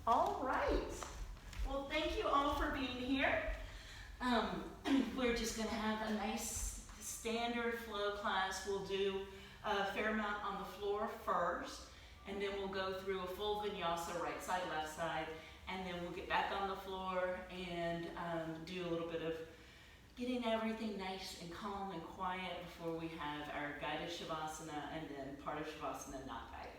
All right. Well, thank you all for being here. We're just going to have a nice standard flow class. We'll do a fair amount on the floor first, and then we'll go through a full vinyasa, right side, left side, and then we'll get back on the floor and do a little bit of getting everything nice and calm and quiet before we have our guided shavasana and then part of shavasana not guided.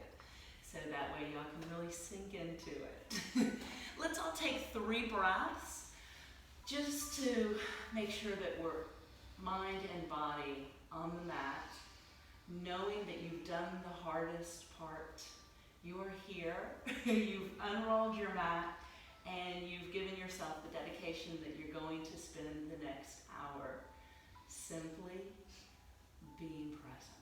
So that way y'all can really sink into it. Let's all take 3 breaths just to make sure that we're mind and body on the mat, knowing that you've done the hardest part. You are here, you've unrolled your mat, and you've given yourself the dedication that you're going to spend the next hour simply being present.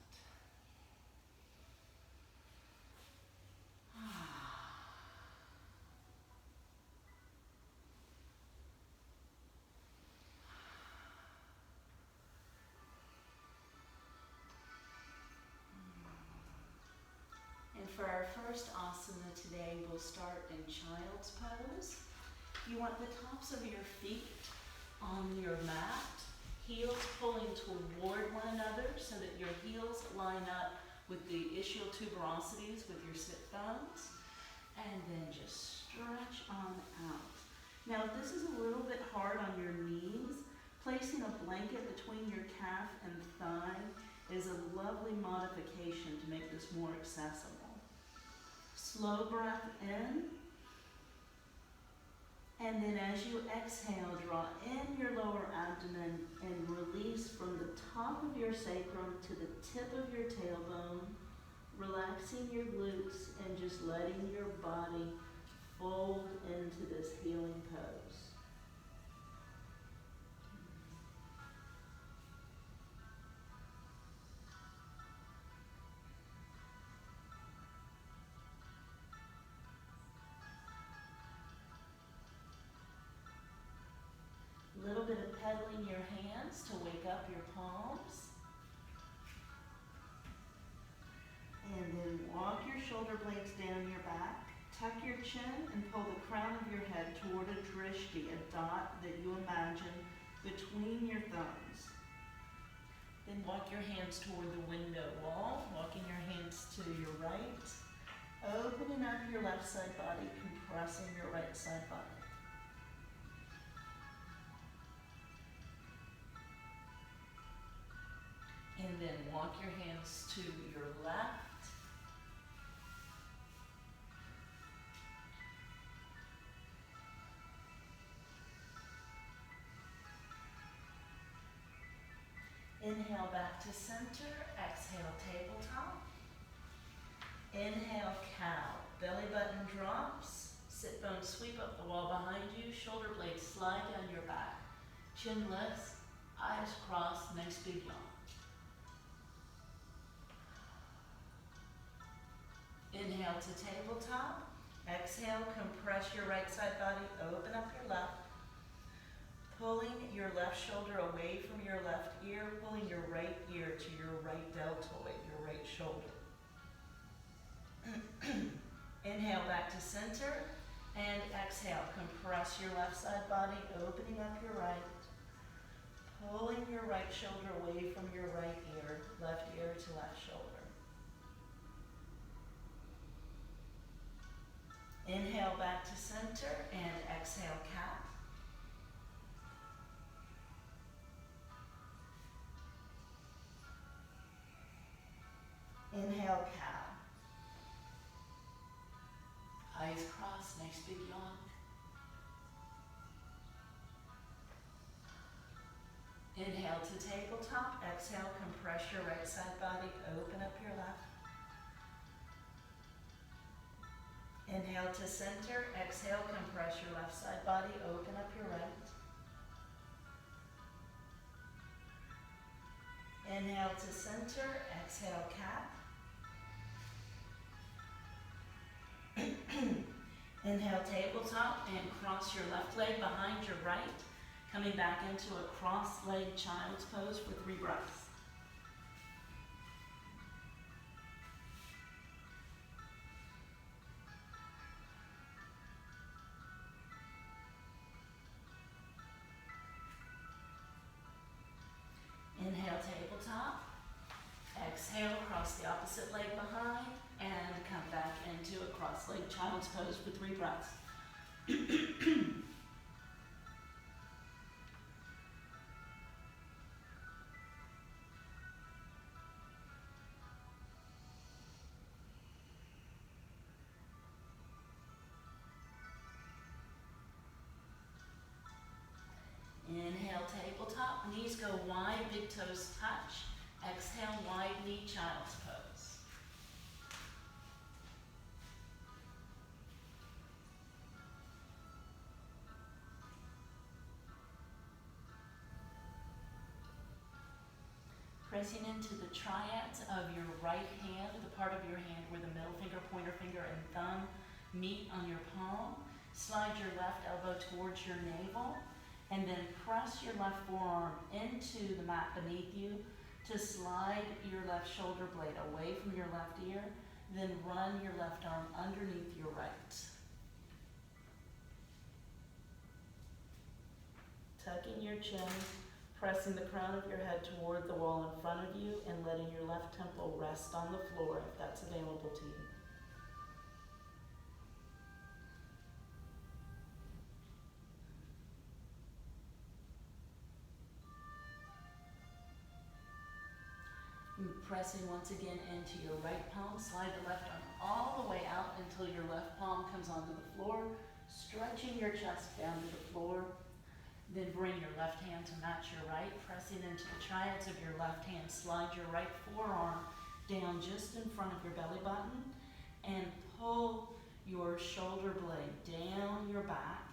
And for our first asana today, we'll start in Child's Pose. You want the tops of your feet on your mat, heels pulling toward one another so that your heels line up with the ischial tuberosities with your sit bones, and then just stretch on out. Now, if this is a little bit hard on your knees, placing a blanket between your calf and thigh is a lovely modification to make this more accessible. Slow breath in, and then as you exhale, draw in your lower abdomen and release from the top of your sacrum to the tip of your tailbone, relaxing your glutes and just letting your body fold into this healing pose. A little bit of pedaling your hands to wake up your palms. And then walk your shoulder blades down your back. Tuck your chin and pull the crown of your head toward a drishti, a dot that you imagine between your thumbs. Then walk your hands toward the window wall, walking your hands to your right. Opening up your left side body, compressing your right side body. And then walk your hands to your left. Inhale back to center, exhale tabletop. Inhale cow, belly button drops, sit bones sweep up the wall behind you, shoulder blades slide down your back, chin lifts, eyes crossed, nice big yawn. Inhale to tabletop. Exhale, compress your right side body, open up your left. Pulling your left shoulder away from your left ear, pulling your right ear to your right deltoid, your right shoulder. Inhale back to center, and exhale, compress your left side body, opening up your right. Pulling your right shoulder away from your right ear, left ear to left shoulder. Inhale back to center and exhale cat. Inhale cow. Eyes crossed, nice big yawn. Inhale to tabletop, exhale, compress your right side body, open up your left. Inhale to center, exhale, compress your left side body, open up your right. Inhale to center, exhale, cat. Inhale, tabletop, and cross your left leg behind your right, coming back into a cross-legged child's pose for 3 breaths. Pose for 3 breaths. Inhale, tabletop, knees go wide, big toes touch. Exhale, wide knee, child's pose. Pressing into the triads of your right hand, the part of your hand where the middle finger, pointer finger, and thumb meet on your palm. Slide your left elbow towards your navel, and then press your left forearm into the mat beneath you to slide your left shoulder blade away from your left ear, then run your left arm underneath your right. Tucking your chin, pressing the crown of your head toward the wall in front of you, and letting your left temple rest on the floor if that's available to you. Pressing once again into your right palm, slide the left arm all the way out until your left palm comes onto the floor, stretching your chest down to the floor. Then bring your left hand to match your right, pressing into the triads of your left hand. Slide your right forearm down just in front of your belly button and pull your shoulder blade down your back.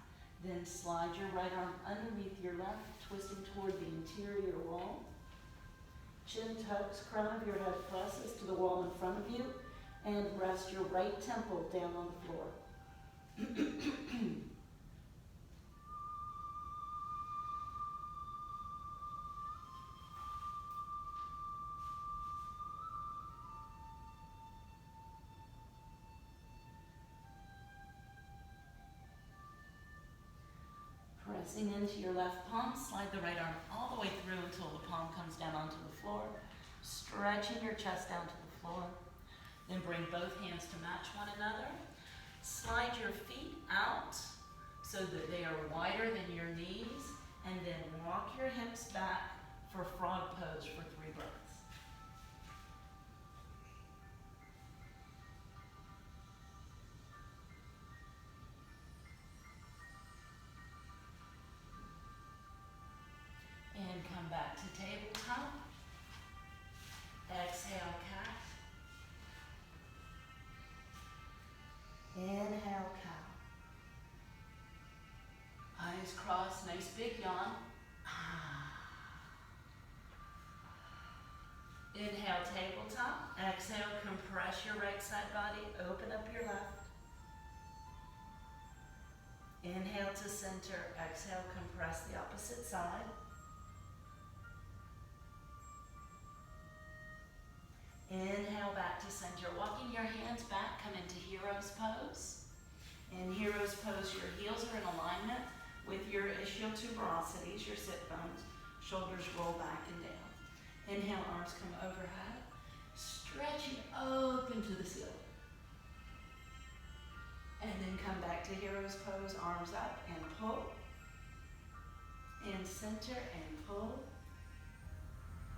Then slide your right arm underneath your left, twisting toward the interior wall. Chin tucks, crown of your head presses to the wall in front of you, and rest your right temple down on the floor. Pressing into your left palm, slide the right arm all the way through until the palm comes down onto the floor, stretching your chest down to the floor. Then bring both hands to match one another. Slide your feet out so that they are wider than your knees, and then walk your hips back for frog pose for 3 breaths. And come back to tabletop. Exhale, cat. Inhale, cow. Eyes crossed, nice big yawn. Inhale, tabletop. Exhale, compress your right side body, open up your left. Inhale to center, exhale, compress the opposite side. Inhale back to center, walking your hands back, come into Hero's Pose. In Hero's Pose, your heels are in alignment with your ischial tuberosities, your sit bones. Shoulders roll back and down. Inhale, arms come overhead, stretching open to the ceiling. And then come back to Hero's Pose, arms up and pull. And center and pull.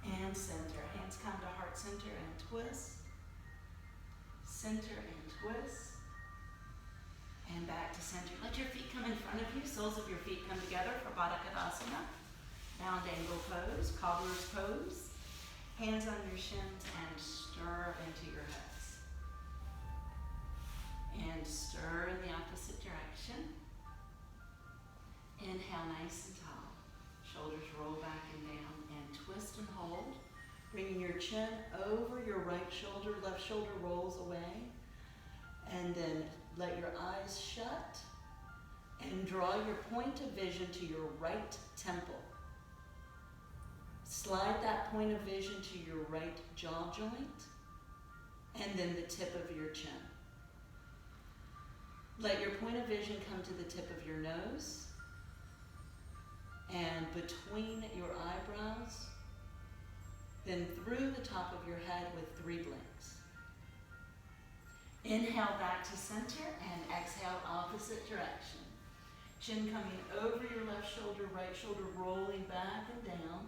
And center. Hands come to heart center and twist. Center and twist. And back to center. Let your feet come in front of you. Soles of your feet come together for Badakhadasana. Round angle pose, Cobbler's pose. Hands on your shins and stir into your hips. And stir in the opposite direction. Inhale nice and tall. Shoulders roll back and down. Twist and hold, bringing your chin over your right shoulder, left shoulder rolls away, and then let your eyes shut and draw your point of vision to your right temple. Slide that point of vision to your right jaw joint, and then the tip of your chin. Let your point of vision come to the tip of your nose, and between your eyebrows, then through the top of your head with 3 blinks. Inhale back to center and exhale opposite direction. Chin coming over your left shoulder, right shoulder rolling back and down.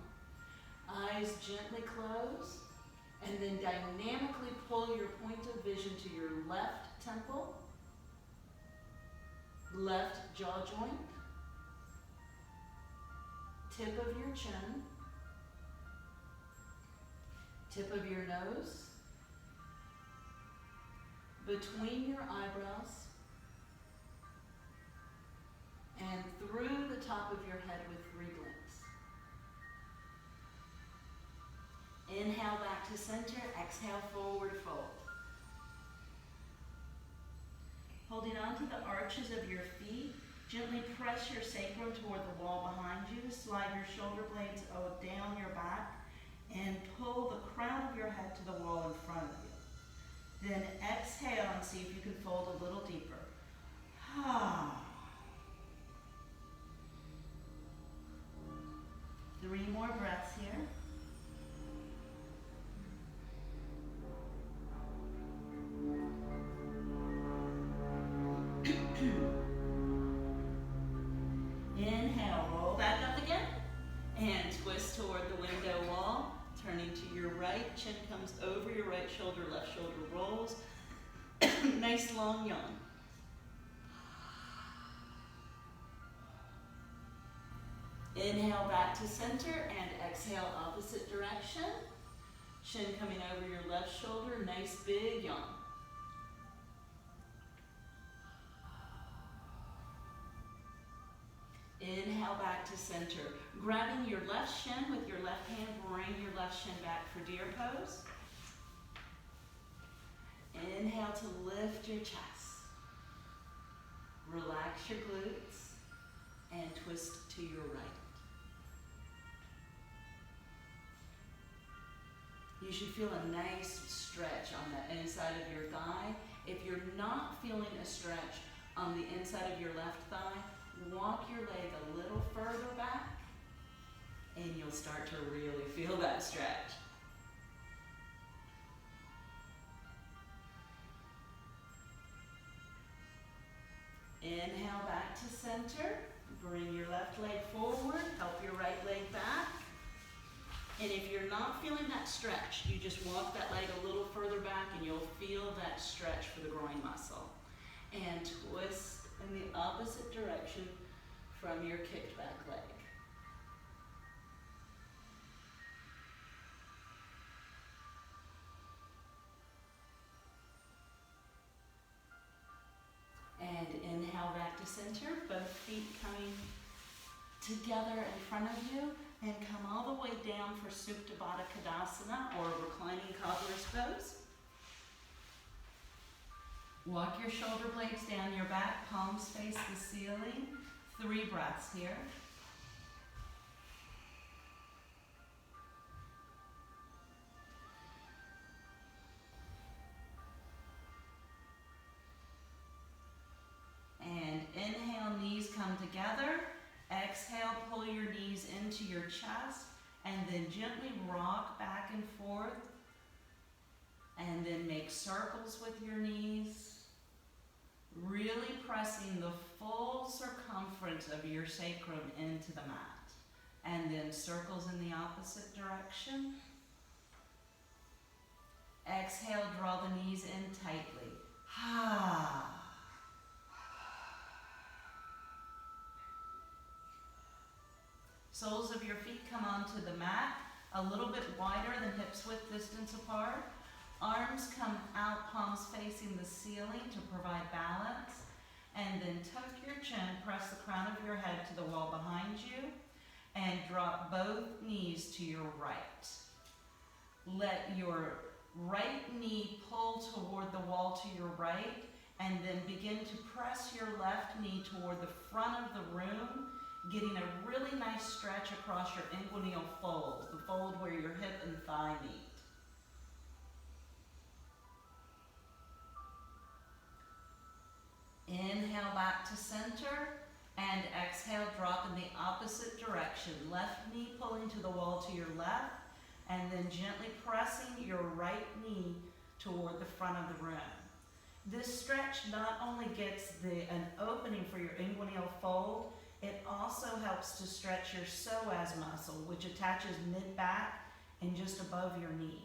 Eyes gently close, and then dynamically pull your point of vision to your left temple, left jaw joint, tip of your chin, tip of your nose, between your eyebrows, and through the top of your head with 3 blinks. Inhale back to center, exhale forward fold. Holding on to the arches of your feet, gently press your sacrum toward the wall behind you. Slide your shoulder blades down your back and pull the crown of your head to the wall in front of you. Then exhale and see if you can fold a little deeper. Ah. 3 more breaths here. Inhale, roll back up again, and twist toward the window wall. Turning to your right, chin comes over your right shoulder, left shoulder rolls. Nice long yawn. Inhale back to center and exhale opposite direction. Shin coming over your left shoulder, nice big yawn. Inhale back to center. Grabbing your left shin with your left hand, bring your left shin back for deer pose. Inhale to lift your chest. Relax your glutes and twist to your right. You should feel a nice stretch on the inside of your thigh. If you're not feeling a stretch on the inside of your left thigh, walk your leg a little further back and you'll start to really feel that stretch. Inhale back to center. Bring your left leg forward. Help your right leg back. And if you're not feeling that stretch, you just walk that leg a little further back and you'll feel that stretch for the groin muscle. And twist in the opposite direction from your kicked back leg. And inhale back to center, both feet coming together in front of you, and come all the way down for Supta Badakhadasana, or Reclining Cobbler's Pose. Walk your shoulder blades down your back, palms face the ceiling. 3 breaths here. And inhale, knees come together. Exhale, pull your knees into your chest, and then gently rock back and forth. And then make circles with your knees. Really pressing the full circumference of your sacrum into the mat. And then circles in the opposite direction. Exhale, draw the knees in tightly. Ha. Soles of your feet come onto the mat, a little bit wider than hips width distance apart. Arms come out, palms facing the ceiling to provide balance. And then tuck your chin, press the crown of your head to the wall behind you, and drop both knees to your right. Let your right knee pull toward the wall to your right, and then begin to press your left knee toward the front of the room, getting a really nice stretch across your inguinal fold, the fold where your hip and thigh meet. Inhale back to center, and exhale, drop in the opposite direction. Left knee pulling to the wall to your left, and then gently pressing your right knee toward the front of the room. This stretch not only gets an opening for your inguinal fold, it also helps to stretch your psoas muscle, which attaches mid-back and just above your knee.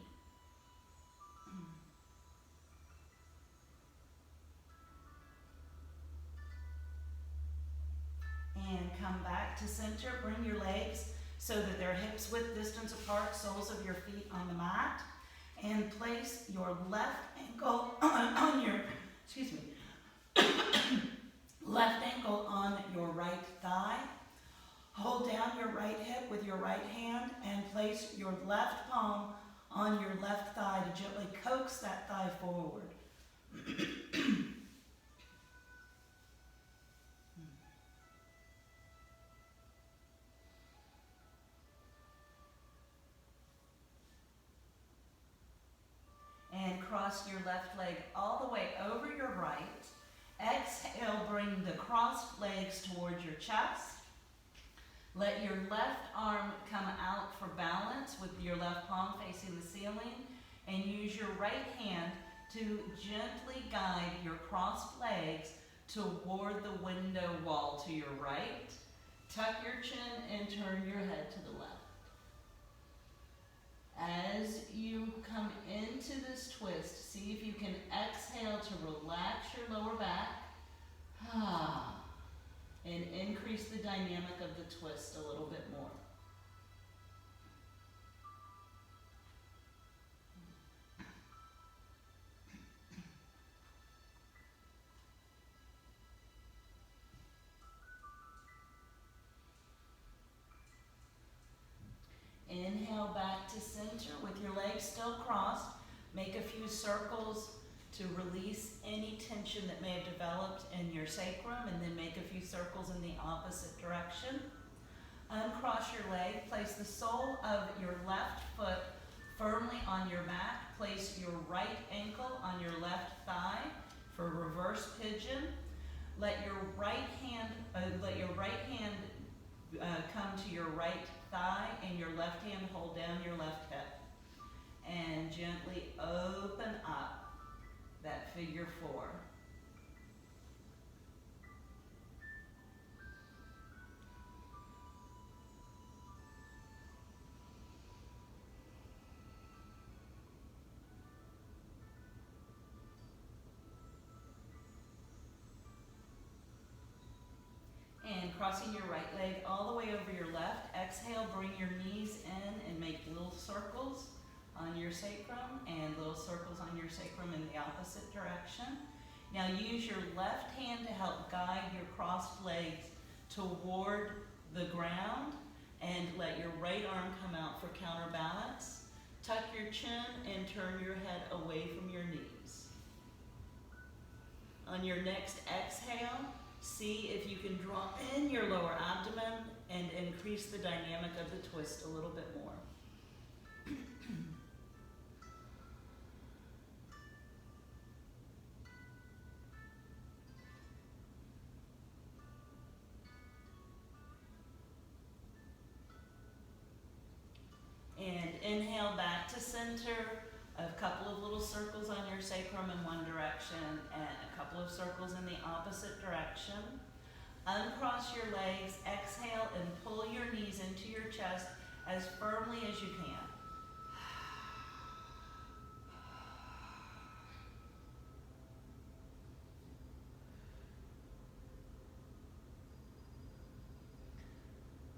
And come back to center. Bring your legs so that they're hips width distance apart, soles of your feet on the mat. And place your left ankle on your, left ankle on your right thigh. Hold down your right hip with your right hand and place your left palm on your left thigh to gently coax that thigh forward. And cross your left leg all the way over your right. Exhale, bring the crossed legs towards your chest. Let your left arm come out for balance with your left palm facing the ceiling, and use your right hand to gently guide your crossed legs toward the window wall to your right. Tuck your chin and turn your head to the left. As you come into this twist, see if you can exhale to relax your lower back and increase the dynamic of the twist a little bit more. Inhale back to center with your legs still crossed. Make a few circles to release any tension that may have developed in your sacrum, and then make a few circles in the opposite direction. Uncross your leg. Place the sole of your left foot firmly on your mat. Place your right ankle on your left thigh for reverse pigeon. Let your right hand come to your right thigh, and your left hand hold down your left hip. And gently open up that figure four. And crossing your right leg all the way over your left. Exhale, bring your knees in and make little circles on your sacrum and little circles on your sacrum in the opposite direction. Now use your left hand to help guide your crossed legs toward the ground, and let your right arm come out for counterbalance. Tuck your chin and turn your head away from your knees. On your next exhale, see if you can draw in your lower abdomen and increase the dynamic of the twist a little bit more. And inhale back to center, a couple of little circles on your sacrum in one direction and a couple of circles in the opposite direction. Uncross your legs, exhale, and pull your knees into your chest as firmly as you can.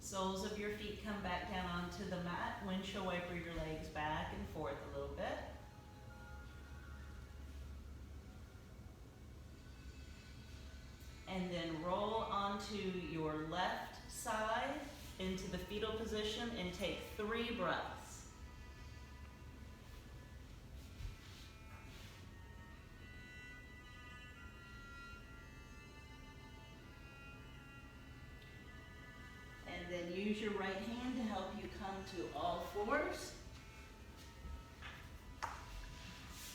Soles of your feet come back down onto the mat. Windshield wiper your legs back and forth a little bit. And then roll onto your left side into the fetal position and take 3 breaths. And then use your right hand to help you come to all fours.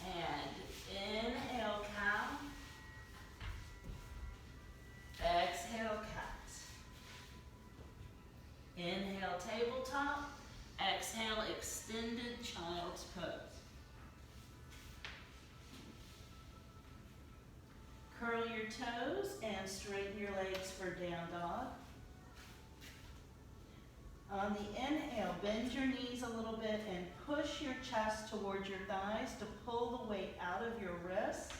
And inhale, cow. Exhale, cat. Inhale, tabletop. Exhale, extended child's pose. toes and straighten your legs for down dog. On the inhale, bend your knees a little bit and push your chest towards your thighs to pull the weight out of your wrists,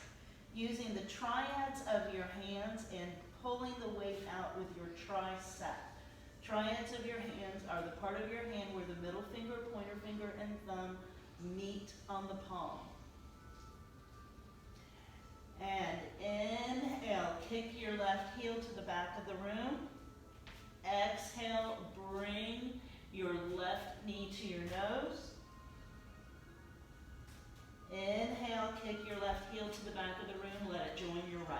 using the triads of your hands and pulling the weight out with your tricep. Triads of your hands are the part of your hand where the middle finger, pointer finger, and thumb meet on the palm. And inhale, kick your left heel to the back of the room. Exhale, bring your left knee to your nose. Inhale, kick your left heel to the back of the room, let it join your right.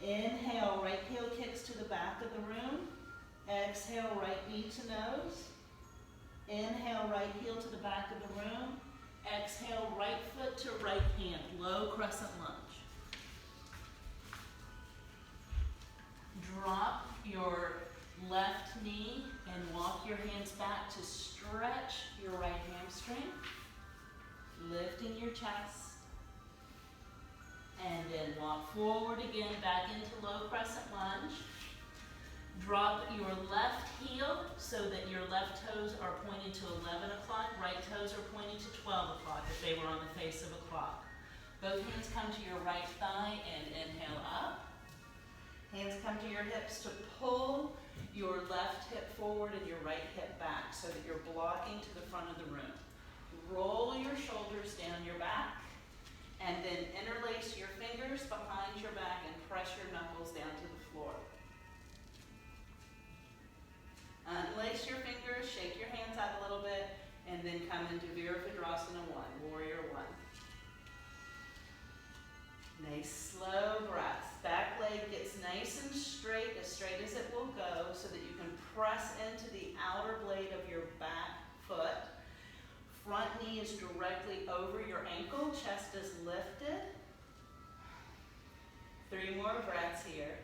Inhale, right heel kicks to the back of the room. Exhale, right knee to nose. Inhale, right heel to the back of the room. Exhale, right foot to right hand, low crescent lunge. Drop your left knee and walk your hands back to stretch your right hamstring, lifting your chest. And then walk forward again, back into low crescent lunge. Drop your left heel so that your left toes are pointing to 11 o'clock, right toes are pointing to 12 o'clock if they were on the face of a clock. Both hands come to your right thigh and inhale up. Hands come to your hips to pull your left hip forward and your right hip back so that you're blocking to the front of the room. Roll your shoulders down your back and then interlace your fingers behind your back and press your knuckles down to the floor. Unlace your fingers, shake your hands out a little bit, and then come into Virabhadrasana 1, Warrior 1. Nice slow breaths. Back leg gets nice and straight as it will go, so that you can press into the outer blade of your back foot. Front knee is directly over your ankle, chest is lifted. 3 more breaths here.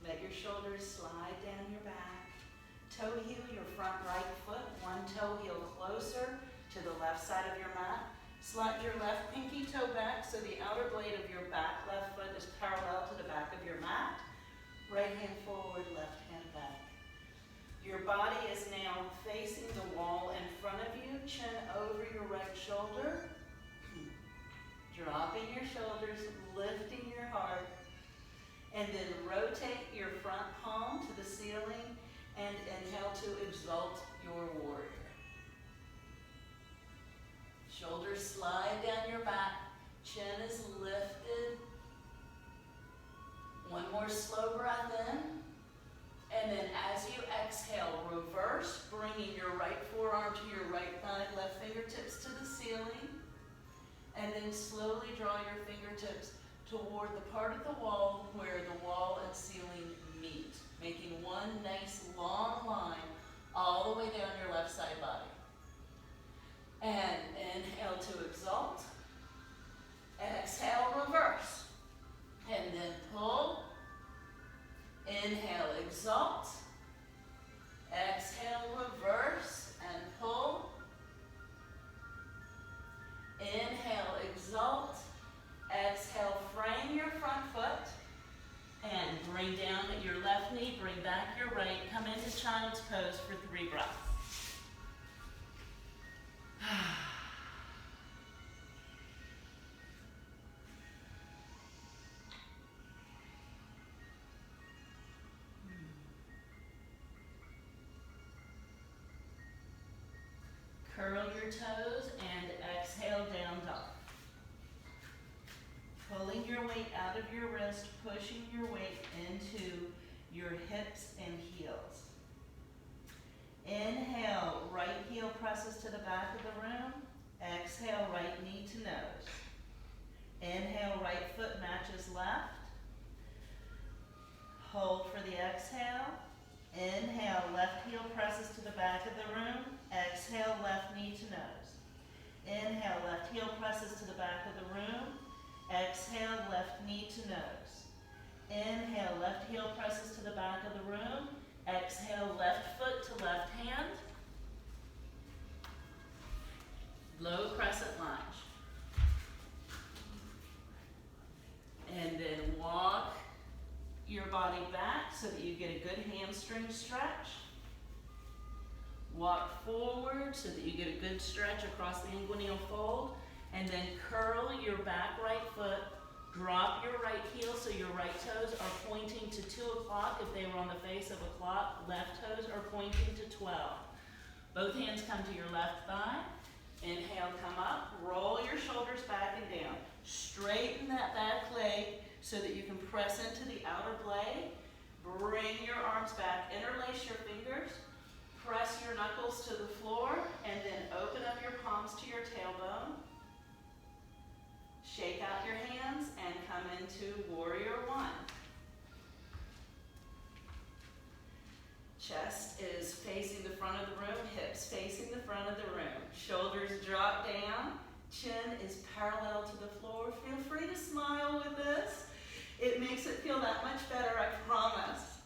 Let your shoulders slide down your back. Toe heel your front right foot, one toe heel closer to the left side of your mat. Slide your left pinky toe back so the outer blade of your back left foot is parallel to the back of your mat. Right hand forward, left hand back. Your body is now facing the wall in front of you, chin over your right shoulder. Dropping your shoulders, lifting your heart. And then rotate your front palm to the ceiling and inhale to exalt your warrior. Shoulders slide down your back, chin is lifted. One more slow breath in. And then as you exhale, reverse, bringing your right forearm to your right thigh, left fingertips to the ceiling. And then slowly draw your fingertips toward the part of the wall where the wall and ceiling meet, making one nice long line all the way down your left side body. And inhale to exalt. Exhale, reverse. And then pull. Inhale, exalt. Exhale, reverse and pull. Inhale, exalt. Exhale, frame your front foot and bring down your left knee, bring back your right, come into Child's Pose for 3 breaths. Curl your toes and exhale, down dog. Pulling your weight out of your wrist, pushing your weight into your hips and heels. Inhale, right heel presses to the back of the room. Exhale, right knee to nose. Inhale, right foot matches left. Hold for the exhale. Inhale, left heel presses to the back of the room. Exhale, left knee to nose. Inhale, left heel presses to the back of the room. Exhale, left knee to nose. Inhale, left heel presses to the back of the room. Exhale, left foot to left hand. Low crescent lunge. And then walk your body back so that you get a good hamstring stretch. Walk forward so that you get a good stretch across the inguinal fold. And then curl your back right foot. Drop your right heel so your right toes are pointing to 2 o'clock if they were on the face of a clock. Left toes are pointing to 12. Both hands come to your left thigh. Inhale, come up. Roll your shoulders back and down. Straighten that back leg so that you can press into the outer blade. Bring your arms back. Interlace your fingers. Press your knuckles to the floor and then open up your palms to your tailbone. Shake out your hands and come into Warrior One. Chest is facing the front of the room, hips facing the front of the room. Shoulders drop down, chin is parallel to the floor. Feel free to smile with this. It makes it feel that much better, I promise.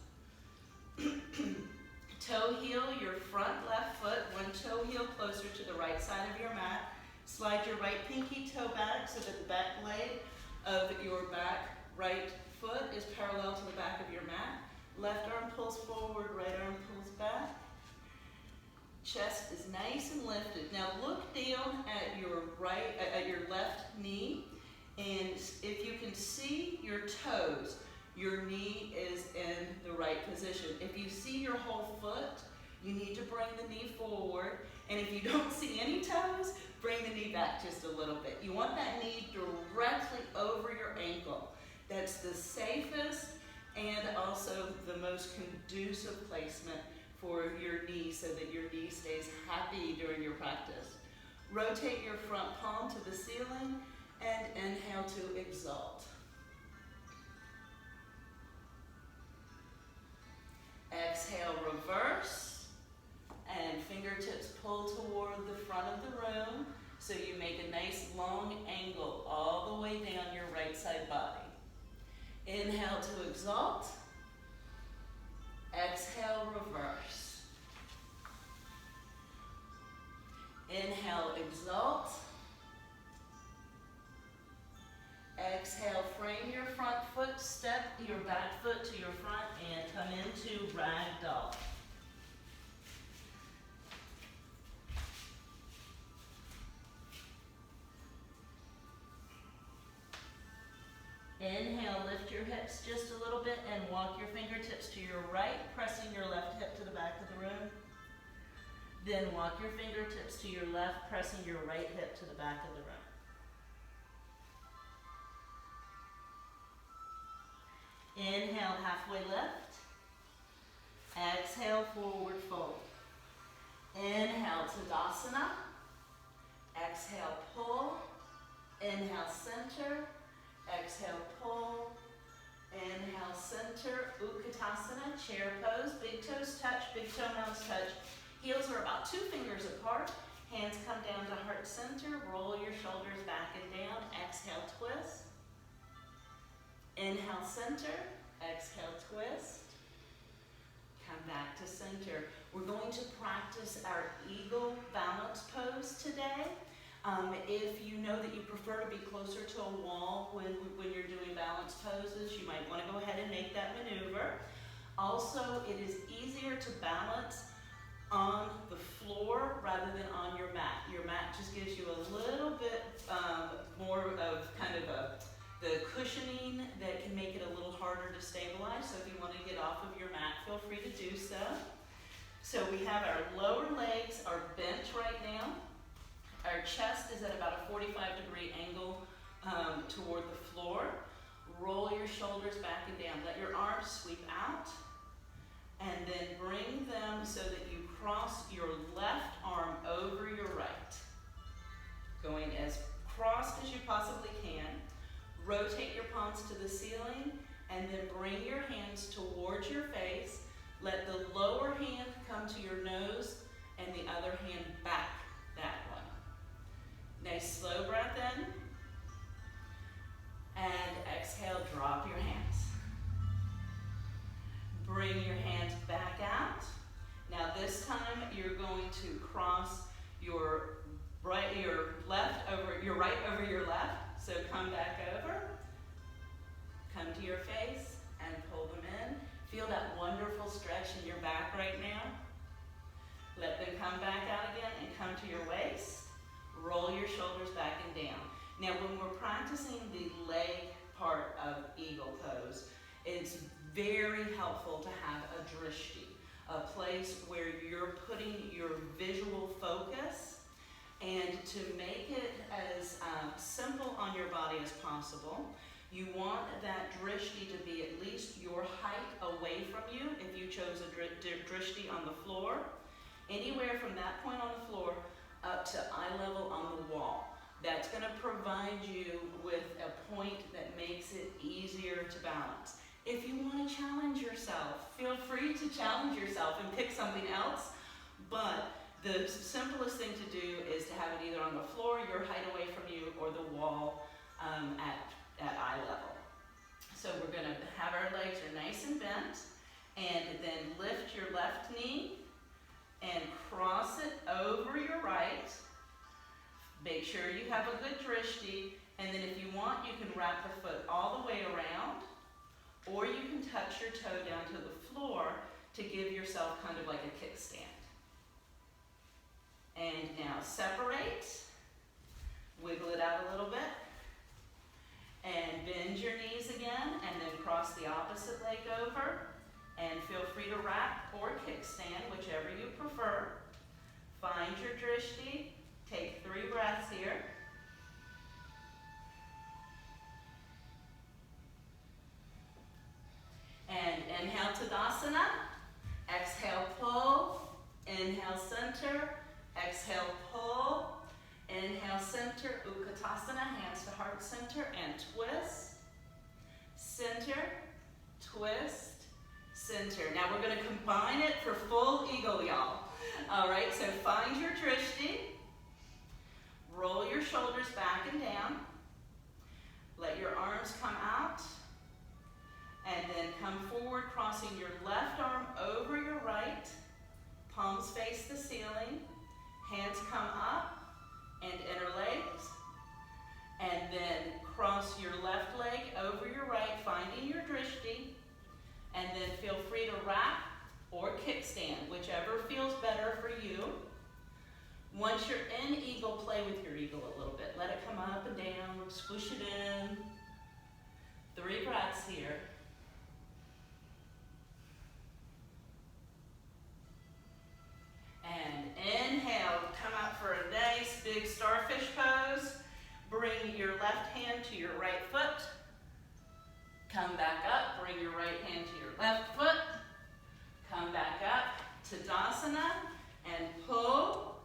Toe heel your front left foot, one toe heel closer to the right side of your mat. Slide your right pinky toe back so that the back leg of your back right foot is parallel to the back of your mat. Left arm pulls forward, right arm pulls back. Chest is nice and lifted. Now look down at your left knee, and if you can see your toes, your knee is in the right position. If you see your whole foot, you need to bring the knee forward, and if you don't see any toes, bring the knee back just a little bit. You want that knee directly over your ankle. That's the safest and also the most conducive placement for your knee so that your knee stays happy during your practice. Rotate your front palm to the ceiling and inhale to exalt. Exhale, reverse, and fingertips pull toward the front of the room so you make a nice long angle all the way down your right side body. Inhale to exalt. Exhale, reverse. Inhale, exalt. Exhale, frame your front foot, step your back foot to your front and come into Ragdoll. Inhale, lift your hips just a little bit and walk your fingertips to your right, pressing your left hip to the back of the room. Then walk your fingertips to your left, pressing your right hip to the back of the room. Inhale, halfway lift. Exhale, forward fold. Inhale, Tadasana. Exhale, pull. Inhale, center. Exhale, pull. Inhale, center. Utkatasana, chair pose. Big toes touch, big toenails touch. Heels are about 2 fingers apart. Hands come down to heart center. Roll your shoulders back and down. Exhale, twist. Inhale, center. Exhale, twist. Come back to center. We're going to practice our eagle balance pose today. If you know that you prefer to be closer to a wall when you're doing balance poses, you might want to go ahead and make that maneuver. Also, it is easier to balance on the floor rather than on your mat. Your mat just gives you a little bit more of kind of the cushioning that can make it a little harder to stabilize. So if you want to get off of your mat, feel free to do so. So we have our lower legs are bent right now. Our chest is at about a 45-degree angle toward the floor. Roll your shoulders back and down. Let your arms sweep out. And then bring them so that you cross your left arm over your right. Going as crossed as you possibly can. Rotate your palms to the ceiling and then bring your hands towards your face. Let the lower hand come to your nose and the other hand back that one. Nice slow breath in. And exhale, drop your hands. Bring your hands back out. Now this time you're going to cross your waist, roll your shoulders back and down. Now when we're practicing the leg part of Eagle Pose, it's very helpful to have a drishti, a place where you're putting your visual focus, and to make it as simple on your body as possible, you want that drishti to be at least your height away from you. If you chose a drishti on the floor, anywhere from that point on the floor up to eye level on the wall. That's going to provide you with a point that makes it easier to balance. If you want to challenge yourself, feel free to challenge yourself and pick something else, but the simplest thing to do is to have it either on the floor, your height away from you, or the wall at eye level. So we're going to have our legs are nice and bent, and then lift your left knee and cross it over your right. Make sure you have a good drishti, and then if you want, you can wrap the foot all the way around, or you can touch your toe down to the floor to give yourself kind of like a kickstand. And now separate, wiggle it out a little bit, and bend your knees again, and then cross the opposite leg over, and feel free to wrap or kickstand, whichever you prefer. Find your drishti, take 3 breaths here. And inhale Tadasana, exhale pull, inhale center, exhale pull, inhale center, Utkatasana, hands to heart center, and twist, center, twist, center. Now we're going to combine it for full eagle, y'all. All right, so find your drishti, roll your shoulders back and down, let your arms come out, and then come forward, crossing your left arm over your right, palms face the ceiling, hands come up and interlace, and then cross your left leg over your right, finding your drishti, and then feel free to wrap or kickstand, whichever feels better for you. Once you're in eagle, play with your eagle a little bit. Let it come up and down, swoosh it in. 3 breaths here. And inhale, come out for a nice big starfish pose. Bring your left hand to your right foot. Come back up, bring your right hand to your left foot. Come back up, Tadasana, and pull,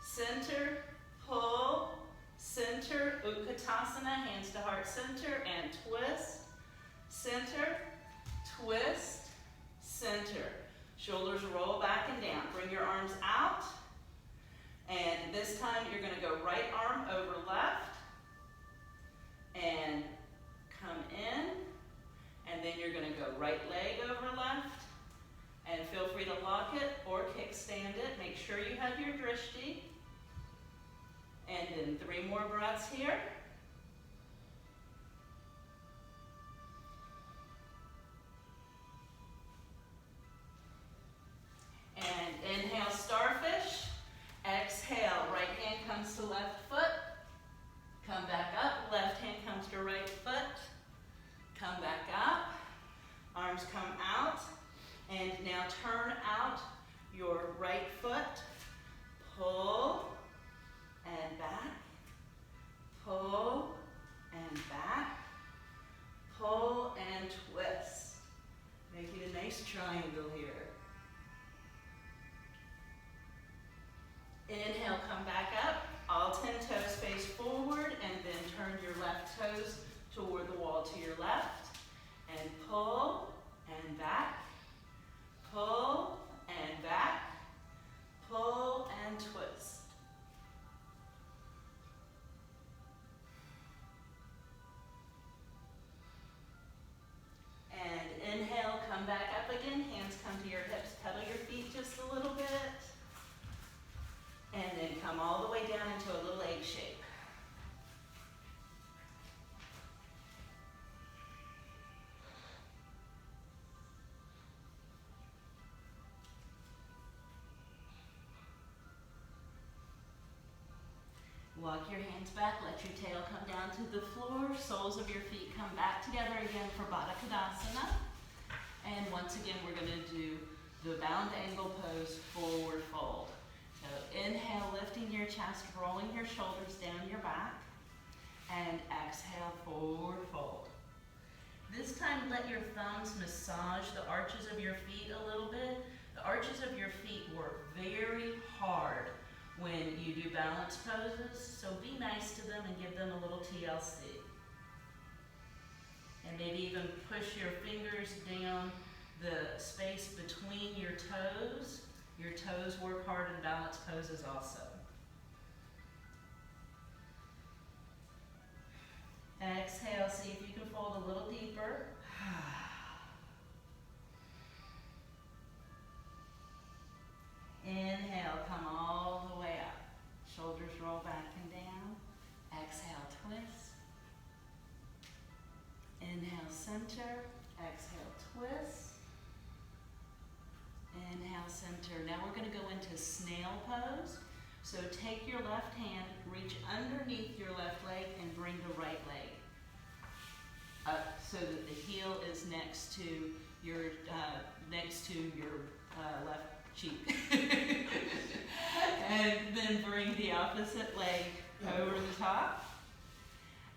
center, pull, center, Utkatasana, hands to heart center, and twist, center, twist, center. Shoulders roll back and down. Bring your arms out. And this time you're going to go right arm over left. And come in. And then you're going to go right leg over left. And feel free to lock it or kickstand it. Make sure you have your drishti. And then 3 more breaths here. And inhale, starfish. Exhale, right hand comes to left foot. Come back up, left hand comes to right foot. Come back up, arms come out. And now turn out your right foot. Pull and back. Pull and back. Pull and twist. Making a nice triangle here. Inhale, come back up. All 10 toes face forward, and then turn your left toes toward the wall to your left. And pull and back. Pull and back. Pull and twist. And inhale, come back up again. Hands come to your hips. Pedal your feet just a little bit. And then come all the way down into a little egg shape. Walk your hands back, let your tail come down to the floor, soles of your feet come back together again for Badakhadasana. And once again, we're going to do the bound angle pose, forward fold. So inhale, lifting your chest, rolling your shoulders down your back, and exhale, forward fold. This time, let your thumbs massage the arches of your feet a little bit. The arches of your feet work very hard when you do balance poses, so be nice to them and give them a little TLC. And maybe even push your fingers down the space between your toes. Your toes work hard in balance poses also. Exhale, see if you can fold a little deeper. Inhale, come all the way up. Shoulders roll back and down. Exhale, twist. Inhale, center. Exhale, twist. Inhale, center. Now we're going to go into Snail Pose. So take your left hand, reach underneath your left leg, and bring the right leg up so that the heel is next to your left cheek. And then bring the opposite leg over the top.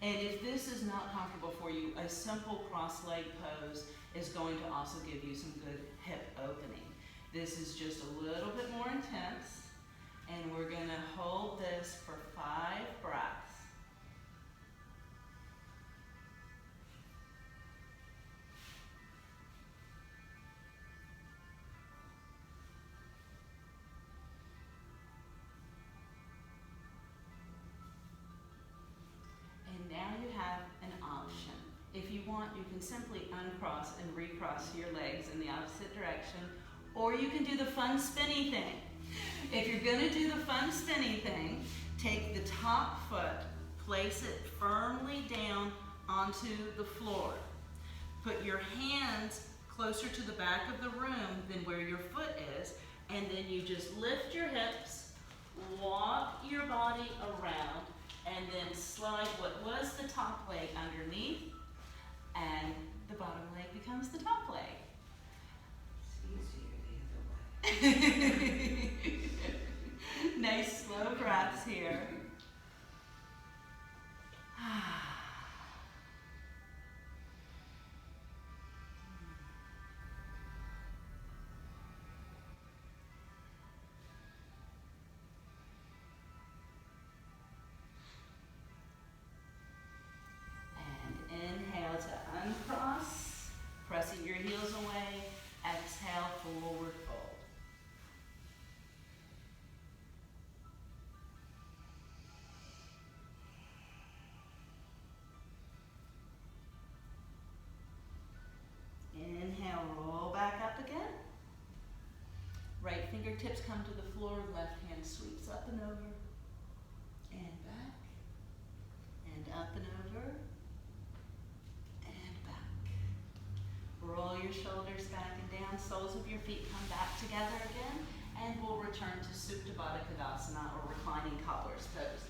And if this is not comfortable for you, a simple cross leg pose is going to also give you some good hip opening. This is just a little bit more intense, and we're going to hold this for 5 breaths. Now you have an option. If you want, you can simply uncross and recross your legs in the opposite direction, or you can do the fun spinny thing. If you're going to do the fun spinny thing, take the top foot, place it firmly down onto the floor. Put your hands closer to the back of the room than where your foot is, and then you just lift your hips, walk your body around, and then slide what was the top leg underneath, and the bottom leg becomes the top leg. It's easier the other way. Nice slow breaths here. Uncross, pressing your heels away, exhale, forward fold. Inhale, roll back up again. Right fingertips come to the floor, left hand sweeps up and over, and back, and up and over. Roll your shoulders back and down, soles of your feet come back together again, and we'll return to Supta Badakhadasana, or Reclining Cobbler's Pose.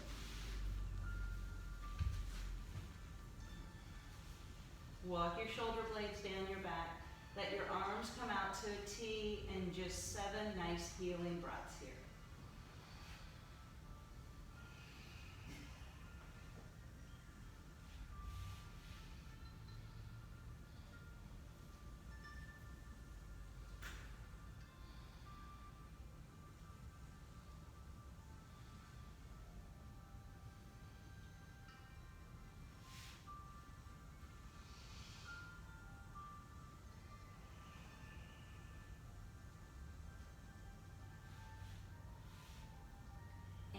Walk your shoulder blades down your back. Let your arms come out to a T, and just 7 nice healing breaths here.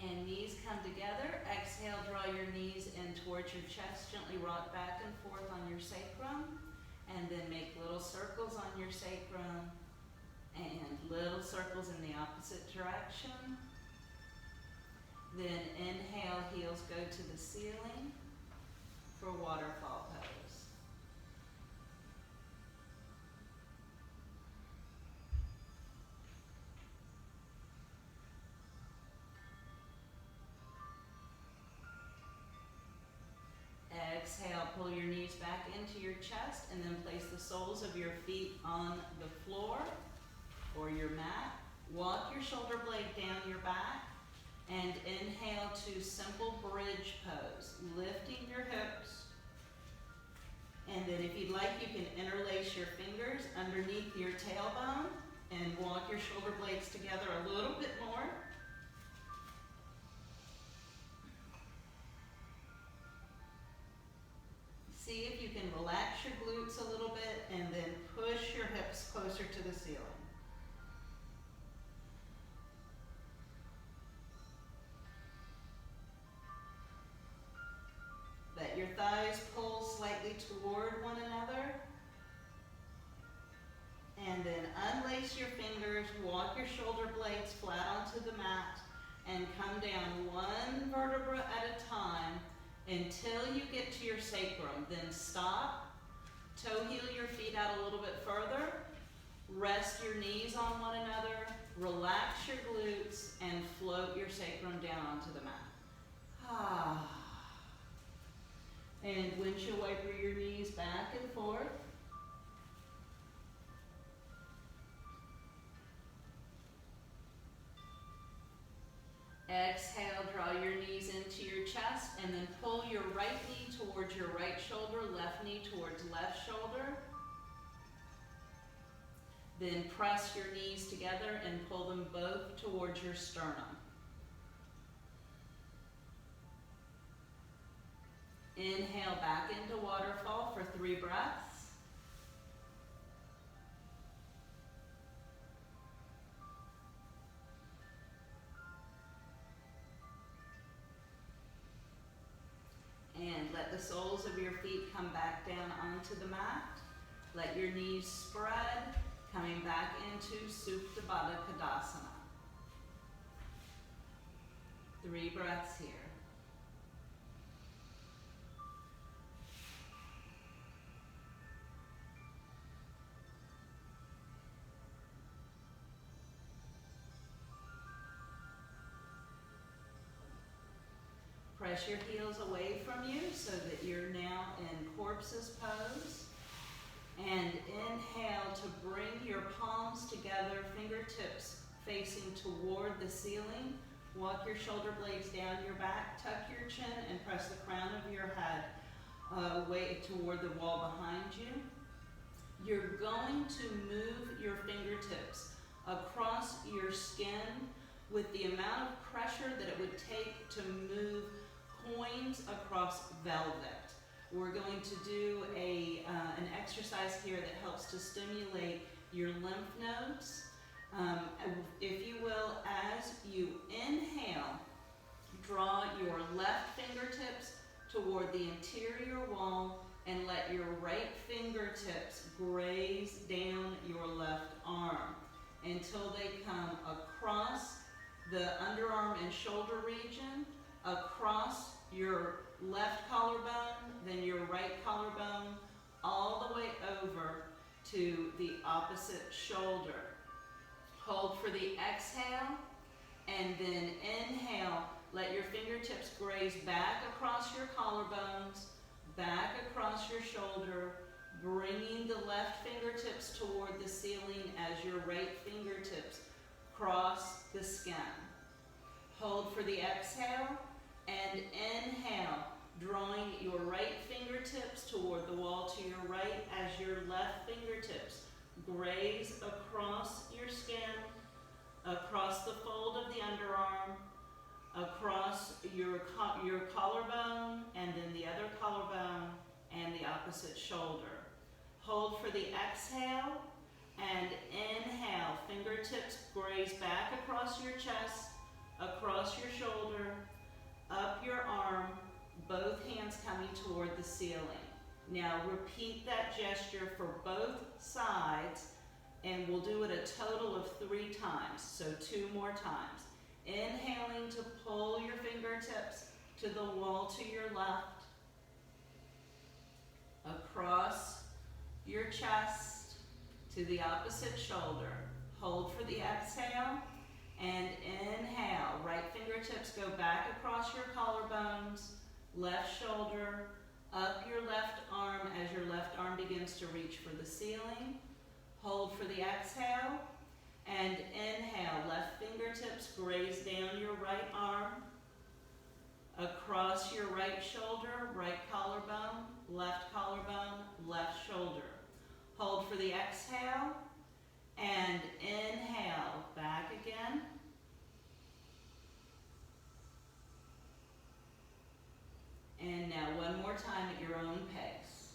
And knees come together. Exhale, draw your knees in towards your chest. Gently rock back and forth on your sacrum. And then make little circles on your sacrum. And little circles in the opposite direction. Then inhale, heels go to the ceiling for waterfall pose. into your chest, and then place the soles of your feet on the floor or your mat. Walk your shoulder blade down your back and inhale to simple bridge pose, lifting your hips. And then if you'd like, you can interlace your fingers underneath your tailbone and walk your shoulder blades together a little bit more. See if you can relax your glutes a little bit and then push your hips closer to the ceiling. Let your thighs pull slightly toward one another. And then unlace your fingers, walk your shoulder blades flat onto the mat, and come down one vertebra at a time until you get to your sacrum. Then stop, toe heel your feet out a little bit further, rest your knees on one another, relax your glutes, and float your sacrum down onto the mat. And windshield wiper your knees back and forth. Exhale, draw your knees into your chest, and then pull your right knee towards your right shoulder, left knee towards left shoulder. Then press your knees together and pull them both towards your sternum. Inhale back into waterfall for 3 breaths. And let the soles of your feet come back down onto the mat. Let your knees spread, coming back into Supta Badakhadasana. 3 breaths here. Press your heels away from you so that you're now in corpse's pose. And inhale to bring your palms together, fingertips facing toward the ceiling. Walk your shoulder blades down your back, tuck your chin, and press the crown of your head away toward the wall behind you. You're going to move your fingertips across your skin with the amount of pressure that it would take to move coins across velvet. We're going to do an exercise here that helps to stimulate your lymph nodes. If you will, as you inhale, draw your left fingertips toward the interior wall and let your right fingertips graze down your left arm until they come across the underarm and shoulder region, across your left collarbone, then your right collarbone, all the way over to the opposite shoulder. Hold for the exhale, and then inhale. Let your fingertips graze back across your collarbones, back across your shoulder, bringing the left fingertips toward the ceiling as your right fingertips cross the skin. Hold for the exhale, and inhale, drawing your right fingertips toward the wall to your right as your left fingertips graze across your skin, across the fold of the underarm, across your collarbone, and then the other collarbone, and the opposite shoulder. Hold for the exhale, and inhale. Fingertips graze back across your chest, across your shoulder, up your arm, both hands coming toward the ceiling. Now repeat that gesture for both sides, and we'll do it a total of 3 times, so 2 more times. Inhaling to pull your fingertips to the wall to your left, across your chest to the opposite shoulder. Hold for the exhale, and inhale. Right fingertips go back across your collarbones, left shoulder, Up your left arm as your left arm begins to reach for the ceiling. Hold for the exhale. And inhale, left fingertips graze down your right arm. Across your right shoulder, right collarbone, left shoulder. Hold for the exhale. And inhale, back again. And now one more time at your own pace.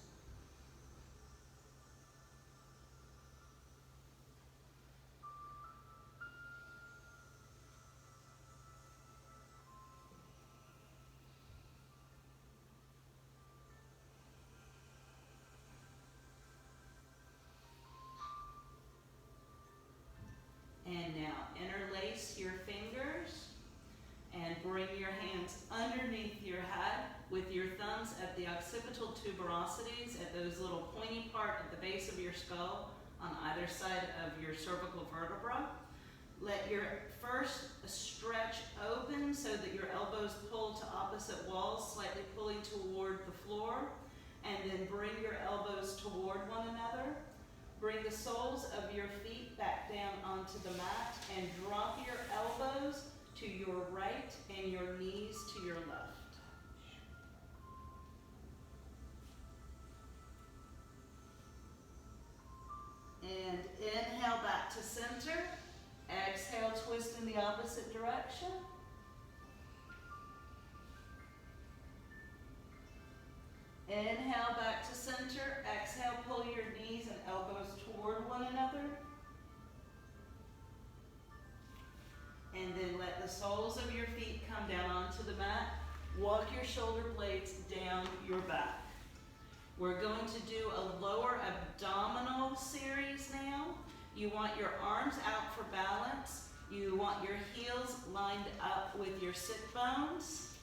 And now interlace your fingers and bring your hands underneath your head with your thumbs at the occipital tuberosities, at those little pointy part at the base of your skull on either side of your cervical vertebra. Let your first stretch open so that your elbows pull to opposite walls, slightly pulling toward the floor, and then bring your elbows toward one another. Bring the soles of your feet back down onto the mat and drop your elbows to your right and your knees to your left. And inhale back to center. Exhale, twist in the opposite direction. Inhale back to center. Exhale, pull your knees and elbows toward one another. And then let the soles of your feet come down onto the mat. Walk your shoulder blades down your back. We're going to do a lower abdominal series now. You want your arms out for balance. You want your heels lined up with your sit bones.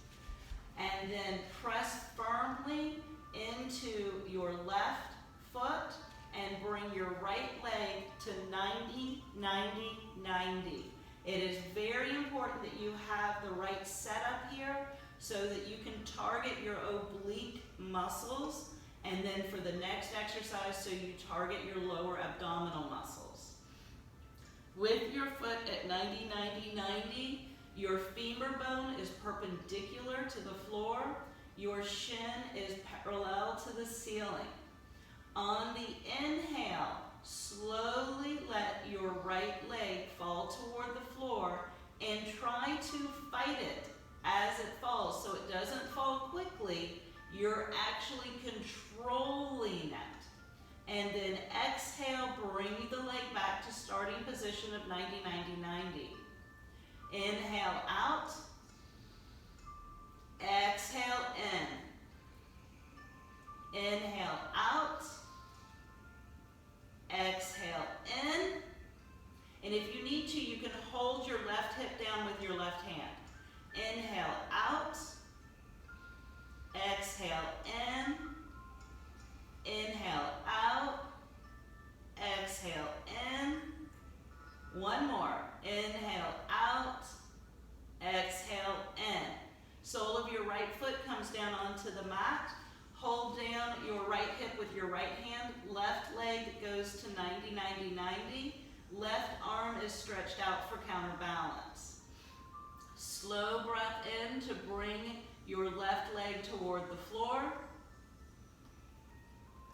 And then press firmly into your left foot and bring your right leg to 90, 90, 90. It is very important that you have the right setup here so that you can target your oblique muscles, and then for the next exercise, so you target your lower abdominal muscles. With your foot at 90, 90, 90, your femur bone is perpendicular to the floor. Your shin is parallel to the ceiling. On the inhale, slowly let your right leg fall toward the floor and try to fight it as it falls so it doesn't fall quickly. You're actually controlling it. And then exhale, bring the leg back to starting position of 90, 90, 90. Inhale out. Exhale in. Inhale out. Exhale in. And if you need to, you can hold your left hip down with your left hand. Inhale out. Exhale in. Inhale out. Exhale in. One more. Inhale out. Exhale in. Sole of your right foot comes down onto the mat. Hold down your right hip with your right hand. Left leg goes to 90, 90, 90. Left arm is stretched out for counterbalance. Slow breath in to bring your left leg toward the floor.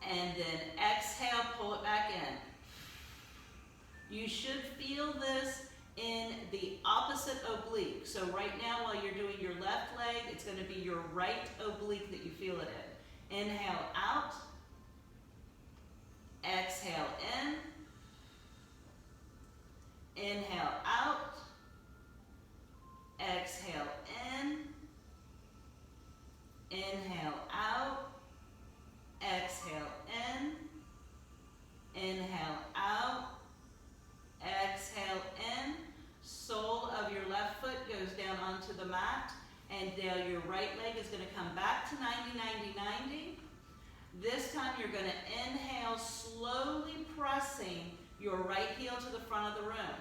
And then exhale, pull it back in. You should feel this in the opposite oblique. So right now, while you're doing your left leg, it's going to be your right oblique that you feel it in. Inhale out. Exhale in. Inhale out. Exhale in. Inhale out. Exhale in. Inhale out. Exhale in. Sole of your left foot goes down onto the mat, and now your right leg is going to come back to 90, 90, 90. This time you're going to inhale, slowly pressing your right heel to the front of the room.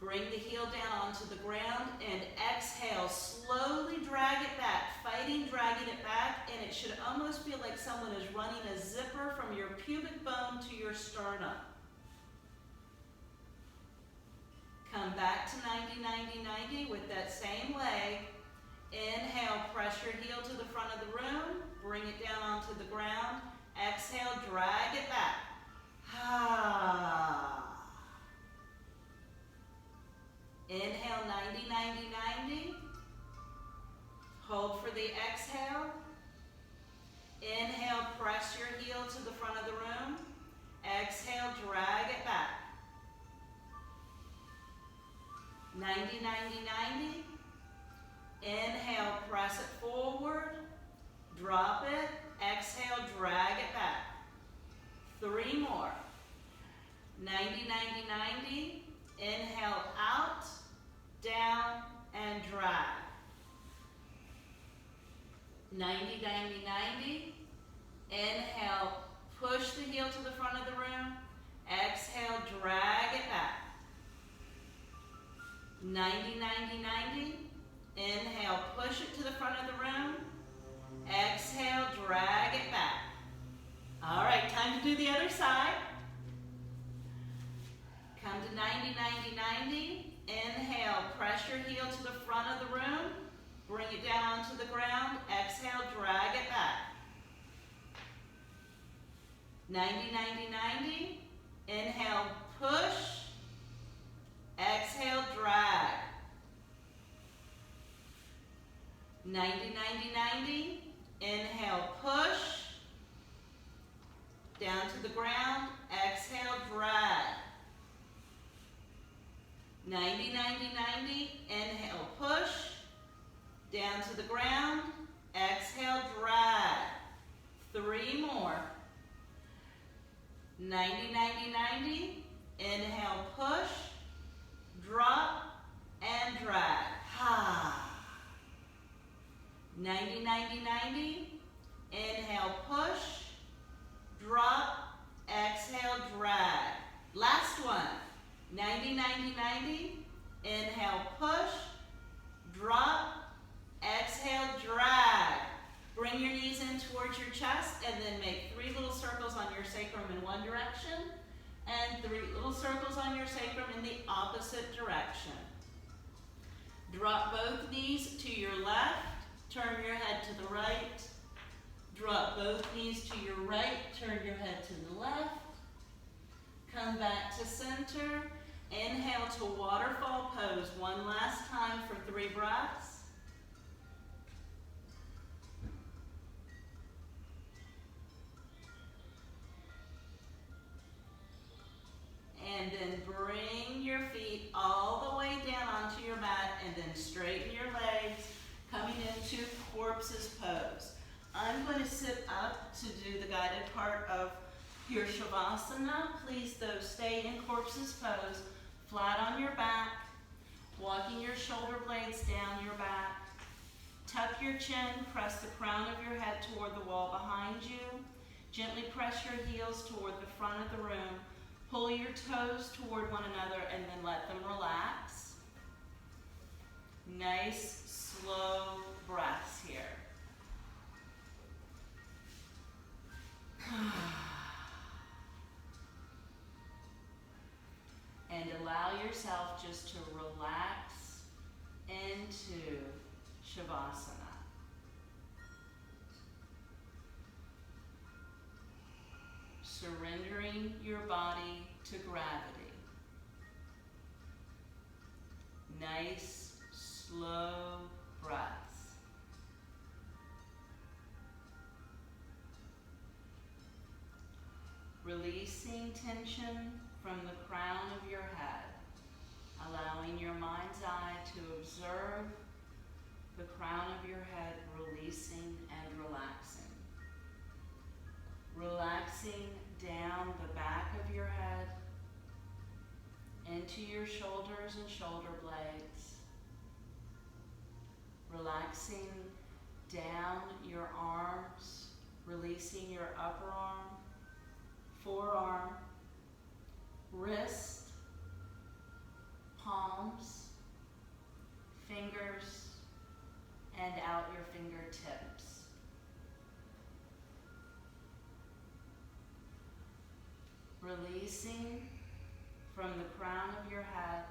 Bring the heel down onto the ground and exhale. Slowly drag it back, fighting, dragging it back, and it should almost feel like someone is running a zipper from your pubic bone to your sternum. Come back to 90, 90, 90 with that same leg. Inhale, press your heel to the front of the room. Bring it down onto the ground. Exhale, drag it back. Inhale, 90, 90, 90. Hold for the exhale. Inhale, press your heel to the front of the room. Exhale, drag it back. 90, 90, 90. Inhale, press it forward. Drop it. Exhale, drag it back. 3 more. 90, 90, 90. Inhale, out, down, and drag. 90, 90, 90. Inhale, push the heel to the front of the room. Exhale, drag it back. 90, 90, 90. Inhale, push it to the front of the room. Exhale, drag it back. All right, time to do the other side. Come to 90, 90, 90. Inhale, press your heel to the front of the room. Bring it down onto the ground. Exhale, drag it back. 90, 90, 90. Inhale, push. Exhale, drag. 90, 90, 90. Inhale, push. Down to the ground. Exhale, drag. 90, 90, 90. Inhale, push. Down to the ground. Exhale, drag. 3 more. 90, 90, 90. Inhale, push. Drop and drag. 90, 90, 90. Inhale, push. Drop. Exhale, drag. Last one. 90, 90, 90. Inhale, push. Drop. Exhale, drag. Bring your knees in towards your chest and then make 3 little circles on your sacrum in one direction and 3 little circles on your sacrum in the opposite direction. Drop both knees to your left. Turn your head to the right. Drop both knees to your right. Turn your head to the left. Come back to center. Inhale to waterfall pose one last time for 3 breaths. And then bring your feet all the way down onto your mat and then straighten your legs, coming into corpse's pose. I'm going to sit up to do the guided part of your Shavasana. Please, though, stay in corpse's pose, flat on your back, walking your shoulder blades down your back. Tuck your chin, press the crown of your head toward the wall behind you. Gently press your heels toward the front of the room. Pull your toes toward one another and then let them relax. Nice, slow breaths here. And allow yourself just to relax into Shavasana. Surrendering your body to gravity. Nice, slow breaths. Releasing tension from the crown of your head, allowing your mind's eye to observe the crown of your head releasing and relaxing. Relaxing down the back of your head, into your shoulders and shoulder blades. Relaxing down your arms, releasing your upper arm, forearm, wrist, palms, fingers, and out your fingertips. Releasing from the crown of your head,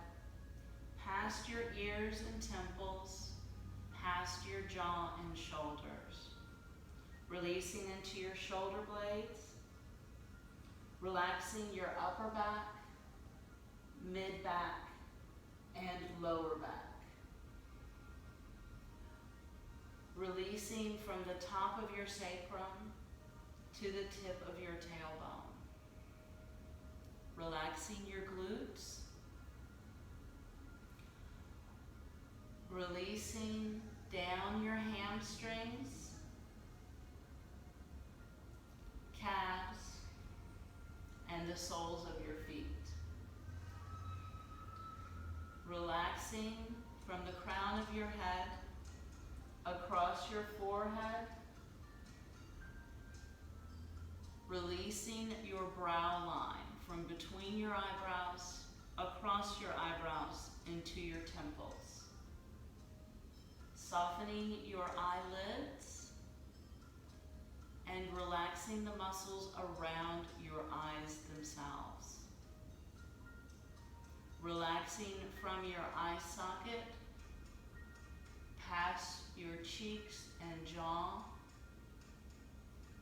past your ears and temples, past your jaw and shoulders. Releasing into your shoulder blades, relaxing your upper back, mid back, and lower back. Releasing from the top of your sacrum to the tip of your tailbone. Relaxing your glutes. Releasing down your hamstrings, calves, and the soles of your feet. Relaxing from the crown of your head, across your forehead, releasing your brow line from between your eyebrows, across your eyebrows, into your temples. Softening your eyelids and relaxing the muscles around your eyes themselves. Relaxing from your eye socket, past your cheeks and jaw.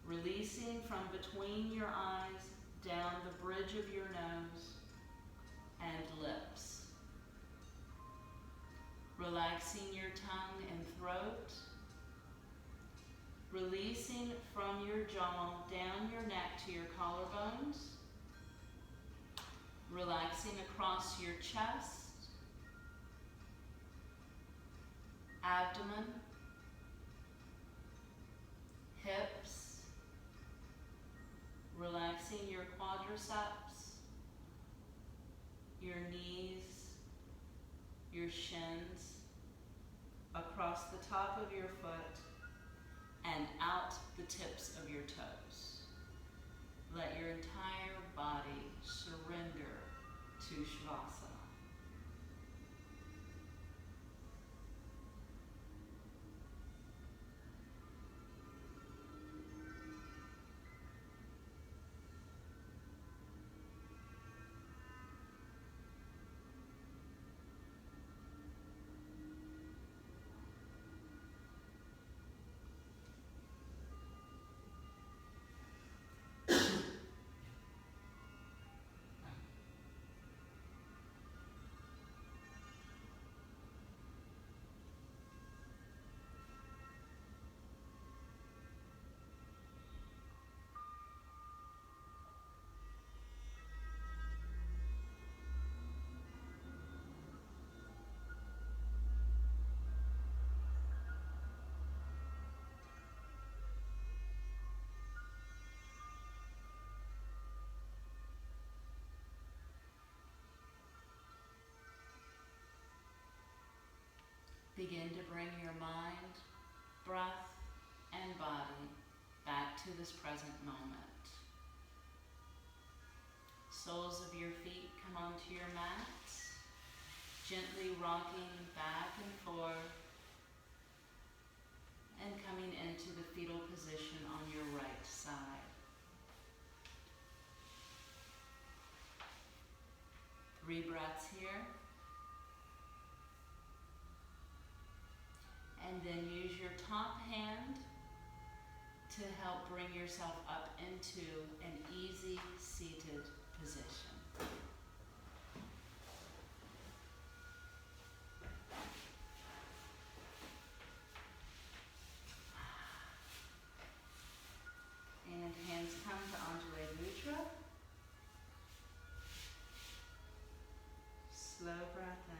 Releasing from between your eyes, down the bridge of your nose and lips. Relaxing your tongue and throat. Releasing from your jaw, down your neck to your collarbones. Relaxing across your chest, abdomen, hips. Relaxing your quadriceps, your knees, your shins, across the top of your foot, and out the tips of your toes. Let your entire body surrender to Shavasana. Begin to bring your mind, breath, and body back to this present moment. Soles of your feet come onto your mats, gently rocking back and forth, and coming into the fetal position on your right side. 3 breaths here. And then use your top hand to help bring yourself up into an easy seated position. And hands come to Ujjayi Mudra. Slow breath in.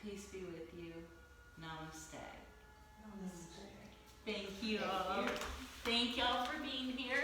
Peace be with you. Namaste. Namaste. Thank you all. Thank y'all for being here.